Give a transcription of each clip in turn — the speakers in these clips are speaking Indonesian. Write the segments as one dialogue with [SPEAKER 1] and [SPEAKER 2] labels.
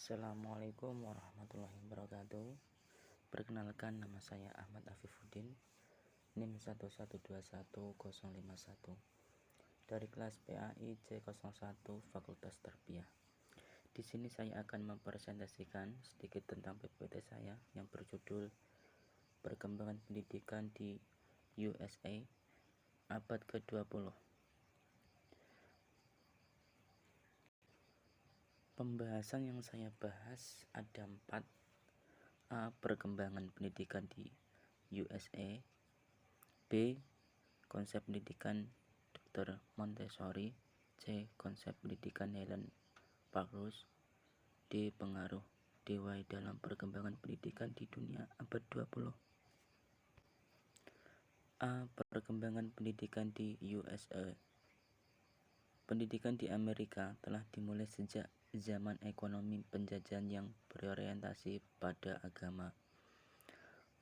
[SPEAKER 1] Assalamualaikum warahmatullahi wabarakatuh. Perkenalkan, nama saya Ahmad Afifuddin, NIM 1121051 dari kelas PAI C01 Fakultas Tarbiyah. Di sini saya akan mempresentasikan sedikit tentang PPT saya yang berjudul Perkembangan Pendidikan di USA Abad ke-20. Pembahasan yang saya bahas ada 4. A. Perkembangan pendidikan di USA. B. Konsep pendidikan Dr. Montessori. C. Konsep pendidikan Helen Parkhurst. D. Pengaruh Dewey dalam perkembangan pendidikan di dunia abad 20. A. Perkembangan pendidikan di USA. Pendidikan di Amerika telah dimulai sejak zaman ekonomi penjajahan yang berorientasi pada agama.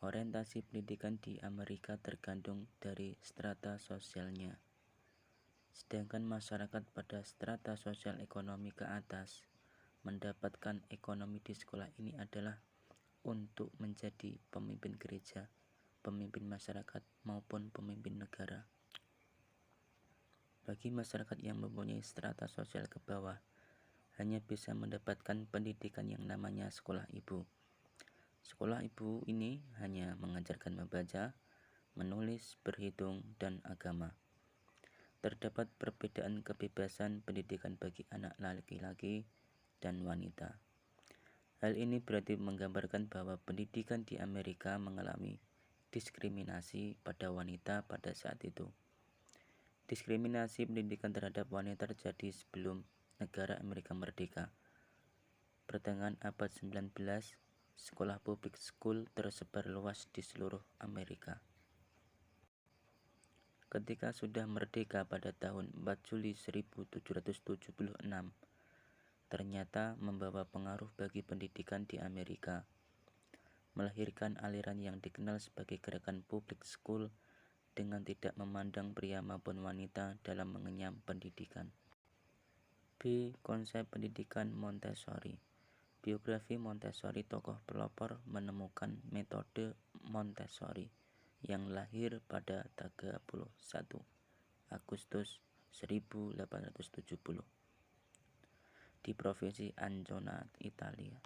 [SPEAKER 1] Orientasi pendidikan di Amerika tergantung dari strata sosialnya. Sedangkan masyarakat pada strata sosial ekonomi ke atas mendapatkan ekonomi di sekolah ini adalah untuk menjadi pemimpin gereja, pemimpin masyarakat maupun pemimpin negara. Bagi masyarakat yang mempunyai strata sosial ke bawah, hanya bisa mendapatkan pendidikan yang namanya sekolah ibu. Sekolah ibu ini hanya mengajarkan membaca, menulis, berhitung, dan agama. Terdapat perbedaan kebebasan pendidikan bagi anak laki-laki dan wanita. Hal ini berarti menggambarkan bahwa pendidikan di Amerika mengalami diskriminasi pada wanita pada saat itu. Diskriminasi pendidikan terhadap wanita terjadi sebelum negara Amerika merdeka. Pertengahan abad 19, sekolah public school tersebar luas di seluruh Amerika. Ketika sudah merdeka pada tahun 4 Juli 1776, ternyata membawa pengaruh bagi pendidikan di Amerika, melahirkan aliran yang dikenal sebagai gerakan public school dengan tidak memandang pria maupun wanita dalam mengenyam pendidikan. B. Konsep pendidikan Montessori. Biografi Montessori. Tokoh pelopor menemukan metode Montessori yang lahir pada 31 Agustus 1870 di provinsi Ancona, Italia.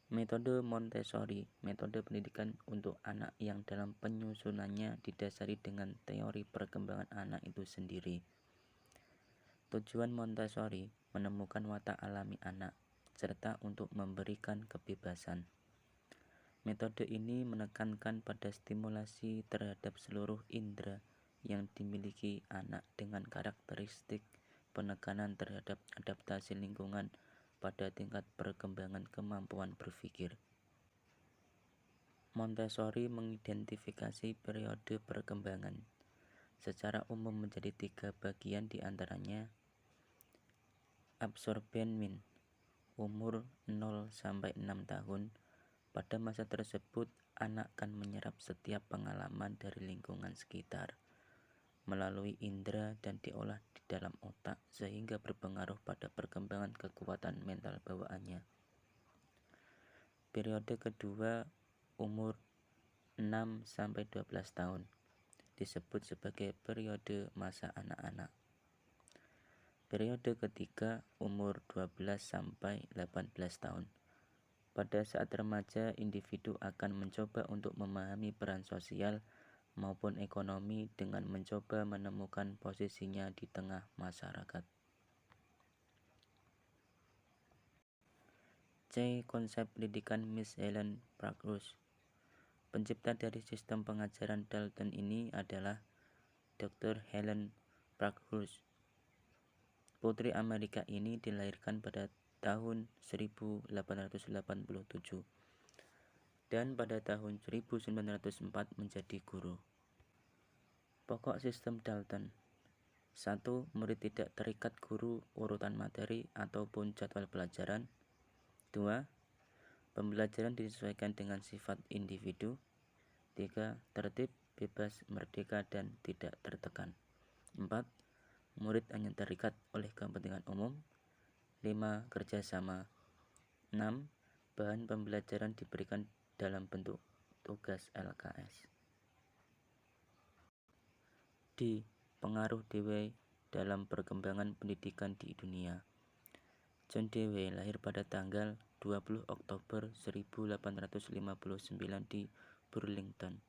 [SPEAKER 1] Metode Montessori, metode pendidikan untuk anak yang dalam penyusunannya didasari dengan teori perkembangan anak itu sendiri. Tujuan Montessori menemukan watak alami anak, serta untuk memberikan kebebasan. Metode ini menekankan pada stimulasi terhadap seluruh indera yang dimiliki anak dengan karakteristik penekanan terhadap adaptasi lingkungan pada tingkat perkembangan kemampuan berpikir. Montessori mengidentifikasi periode perkembangan secara umum menjadi 3 bagian, diantaranya absorbenmin, umur 0-6 tahun. Pada masa tersebut, anak akan menyerap setiap pengalaman dari lingkungan sekitar melalui indera dan diolah di dalam otak sehingga berpengaruh pada perkembangan kekuatan mental bawaannya. Periode kedua, umur 6-12 tahun, disebut sebagai periode masa anak-anak. Periode ketiga, umur 12-18 tahun. Pada saat remaja, individu akan mencoba untuk memahami peran sosial maupun ekonomi dengan mencoba menemukan posisinya di tengah masyarakat. C. Konsep pendidikan Miss Helen Parkhurst. Pencipta dari sistem pengajaran Dalton ini adalah Dr. Helen Parkhurst. Putri Amerika ini dilahirkan pada tahun 1887 dan pada tahun 1904 menjadi guru. Pokok sistem Dalton. 1. Murid tidak terikat guru, urutan materi, ataupun jadwal pelajaran. 2. Pembelajaran disesuaikan dengan sifat individu. 3. Tertib, bebas, merdeka, dan tidak tertekan. 4. Murid hanya terikat oleh kepentingan umum. 5. Kerjasama. 6. Bahan pembelajaran diberikan dalam bentuk tugas LKS. D. Pengaruh Dewey dalam perkembangan pendidikan di dunia. John Dewey lahir pada tanggal 20 Oktober 1859 di Burlington,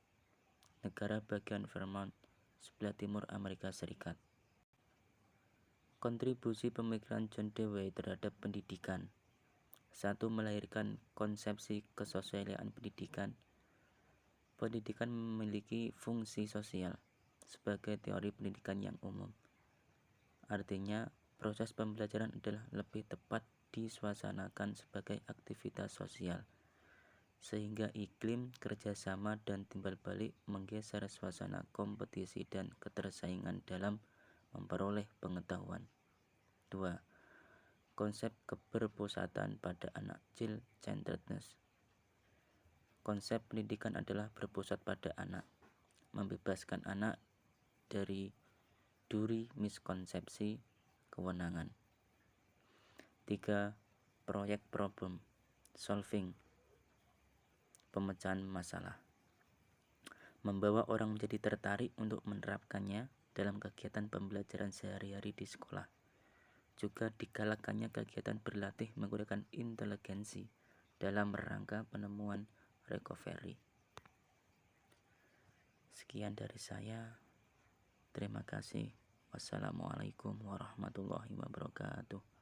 [SPEAKER 1] negara bagian Vermont, sebelah timur Amerika Serikat. Kontribusi pemikiran John Dewey terhadap pendidikan. 1. Melahirkan konsepsi kesosialan pendidikan. Pendidikan memiliki fungsi sosial sebagai teori pendidikan yang umum. Artinya, proses pembelajaran adalah lebih tepat disuasanakan sebagai aktivitas sosial, sehingga iklim kerjasama dan timbal balik menggeser suasana kompetisi dan ketersaingan dalam memperoleh pengetahuan. 2. Konsep keberpusatan pada anak, child-centeredness. Konsep pendidikan adalah berpusat pada anak, membebaskan anak dari duri miskonsepsi kewenangan. 3. Proyek problem solving, pemecahan masalah, membawa orang menjadi tertarik untuk menerapkannya dalam kegiatan pembelajaran sehari-hari di sekolah. Juga digalakannya kegiatan berlatih menggunakan inteligensi dalam rangka penemuan recovery. Sekian dari saya. Terima kasih. Wassalamualaikum warahmatullahi wabarakatuh.